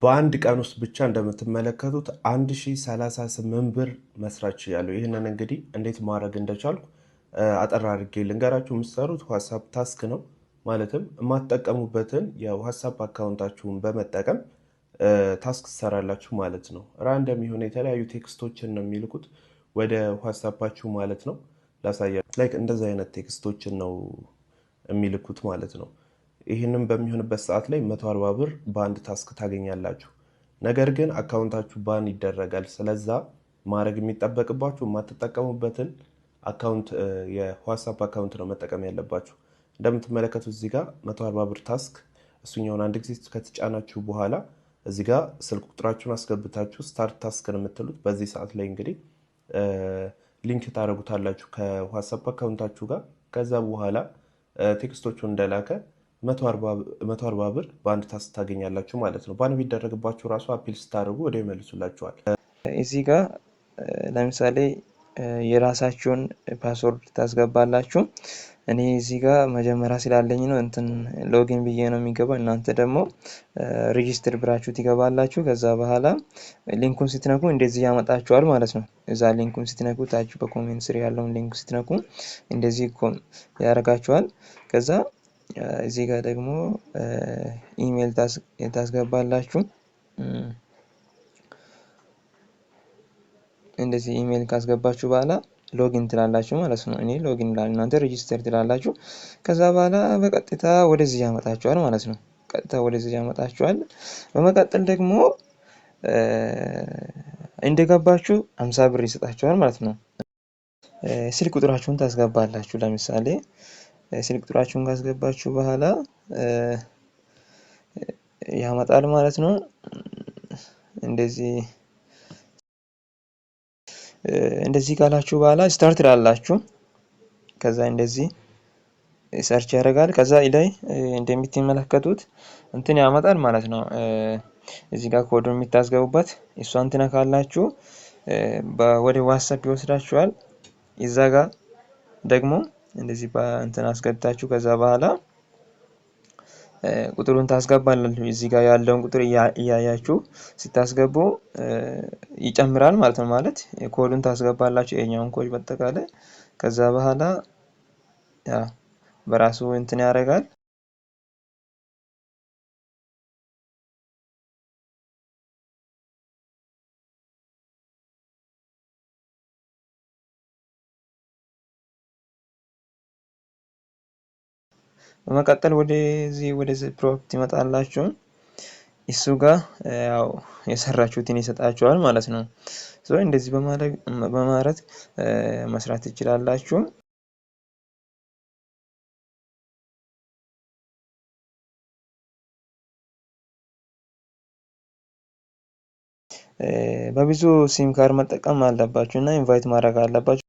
በአንድ ቀን ውስጥ ብቻ እንደምትመለከቱት 1038 ብር መስራት ችያለሁ። ይህንን እንግዲህ እንዴት ማድረግ እንደቻልኩ አጠር አድርጌ ልንገራችሁ። የምትሰሩት ዋትሳፕ ታስክ ነው። ማለትም የማትጠቀሙበትን የዋትሳፕ አካውንታችሁን በመጠቀም ታስክ ትሰራላችሁ ማለት ነው። ራንደም የሆነ የተለያዩ ቴክስቶችን ነው የሚልኩት ወደ ዋትሳፓችሁ ማለት ነው። ላሳያችሁ። ላይክ እንደዚህ አይነት ቴክስቶችን ነው የሚልኩት ማለት ነው። ይህንም በሚሆንበት ሰዓት ላይ 140 ብር በአንድ ታስክ ታገኛላችሁ። ነገር ግን አካውንታችሁ ባን ይደረጋል። ስለዛ ማድረግ የሚጠበቅባችሁ የማትጠቀሙበትን አካውንት የዋትሳፕ አካውንት ነው መጠቀም ያለባችሁ። እንደምትመለከቱት እዚህ ጋር 140 ብር ታስክ፣ እሱኛውን አንድ ጊዜ ከተጫናችሁ በኋላ እዚህ ጋር ስልክ ቁጥራችሁን አስገብታችሁ ስታርት ታስክ ነው የምትሉት። በዚህ ሰዓት ላይ እንግዲህ ሊንክ ታደርጉታላችሁ ከዋትሳፕ አካውንታችሁ ጋር። ከዛ በኋላ ቴክስቶቹን እንደላከ 140 ብር በአንድ ታስክ ታገኛላችሁ ማለት ነው። ባን ቢደረግባችሁ ራሱ አፒል ስታደርጉ ወደ ይመልሱላችኋል። እዚህ ጋር ለምሳሌ የራሳችሁን ፓስወርድ ታስገባላችሁ። እኔ እዚህ ጋር መጀመሪያ ስላለኝ ነው እንትን ሎጊን ብዬ ነው የሚገባው። እናንተ ደግሞ ሬጂስተር ብራችሁ ትገባላችሁ። ከዛ በኋላ ሊንኩን ስትነኩ እንደዚህ ያመጣችኋል ማለት ነው። እዛ ሊንኩን ስትነኩ ታች በኮሜንት ስር ያለውን ሊንክ ስትነኩ እንደዚህ ያደርጋችኋል። ከዛ እዚህ ጋር ደግሞ ኢሜል ታስገባላችሁ። እንደዚህ ኢሜል ካስገባችሁ በኋላ ሎጊን ትላላችሁ ማለት ነው። እኔ ሎጊን እላለሁ፣ እናንተ ሬጂስተር ትላላችሁ። ከዛ በኋላ በቀጥታ ወደዚህ ያመጣችኋል ማለት ነው። ቀጥታ ወደዚህ ያመጣችኋል። በመቀጠል ደግሞ እንደገባችሁ 50 ብር ይሰጣችኋል ማለት ነው። ስልክ ቁጥራችሁን ታስገባላችሁ። ለምሳሌ ስልክ ቁጥራችሁን ካስገባችሁ በኋላ ያመጣል ማለት ነው። እንደዚህ ካላችሁ በኋላ ስታርት ትላላችሁ። ከዛ እንደዚህ ሰርች ያደርጋል። ከዛ ላይ እንደምትመለከቱት እንትን ያመጣል ማለት ነው። እዚህ ጋር ኮዱን የምታስገቡበት እሷን ትነካላችሁ፣ ወደ ዋትስአፕ ይወስዳችኋል። እዛ ጋር ደግሞ እንደዚህ በእንትን አስገብታችሁ ከዛ በኋላ ቁጥሩን ታስገባላችሁ። እዚህ ጋር ያለውን ቁጥር እያያችሁ ስታስገቡ ይጨምራል ማለት ነው። ማለት ኮዱን ታስገባላችሁ፣ የኛውን ኮድ በጠቃላይ። ከዛ በኋላ በራሱ እንትን ያደርጋል። በመቀጠል ወደዚህ ፕሮጀክት ይመጣላችሁ። እሱ ጋር ያው የሰራችሁትን ይሰጣችኋል ማለት ነው። እንደዚህ በማድረግ መስራት ትችላላችሁ። በብዙ ሲም ካርድ መጠቀም አለባችሁ እና ኢንቫይት ማድረግ አለባችሁ።